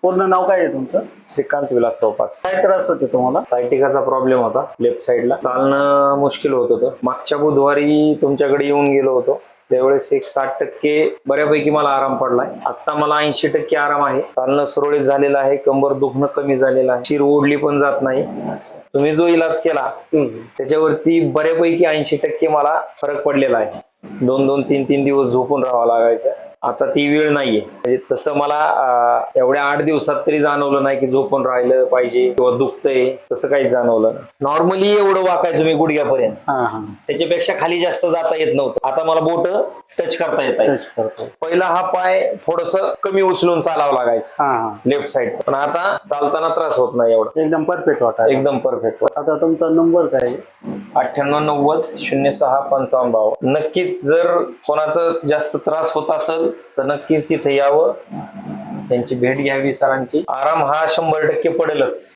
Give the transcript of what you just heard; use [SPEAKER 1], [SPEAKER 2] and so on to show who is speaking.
[SPEAKER 1] पूर्ण नाव काय आहे तुमचं?
[SPEAKER 2] श्रीकांत विलासराव पाच.
[SPEAKER 1] काय त्रास होते तुम्हाला?
[SPEAKER 2] सायटिकाचा प्रॉब्लेम होता. लेफ्ट साईडला चालणं मुश्किल होत होतं. मागच्या बुधवारी तुमच्याकडे येऊन गेलो होतो, त्यावेळेस एक 60% बऱ्यापैकी मला आराम पडलाय. आता मला 80% आराम आहे. चालणं सुरळीत झालेलं आहे. कंबर दुखणं कमी झालेलं आहे. शिर ओढली पण जात नाही. तुम्ही जो इलाज केला त्याच्यावरती बऱ्यापैकी 80% मला फरक पडलेला आहे. 2-2, 3-3 दिवस झोपून राहावं लागायचं. आता ती वेळ नाहीये. म्हणजे तसं मला एवढ्या 8 दिवसात तरी जाणवलं नाही की झोपून राहिलं पाहिजे किंवा दुखतंय, तसं काहीच जाणवलं नाही. नॉर्मली एवढं वाकायचं मी गुडघ्यापर्यंत, त्याच्यापेक्षा खाली जास्त जाता येत नव्हतं. आता मला बोट टच करता येत आहे. पहिला हा पाय थोडस कमी उचलून चालावं लागायचं लेफ्ट साईडचं, पण आता चालताना त्रास होत नाही एवढं.
[SPEAKER 1] एकदम परफेक्ट वाटत.
[SPEAKER 2] एकदम परफेक्ट.
[SPEAKER 1] आता तुमचा नंबर काय आहे?
[SPEAKER 2] 9890065552. नक्कीच जर कोणाचा जास्त त्रास होत असेल तर नक्कीच इथे यावं, त्यांची भेट घ्यावी सरांची. आराम हा 100% पडेलच.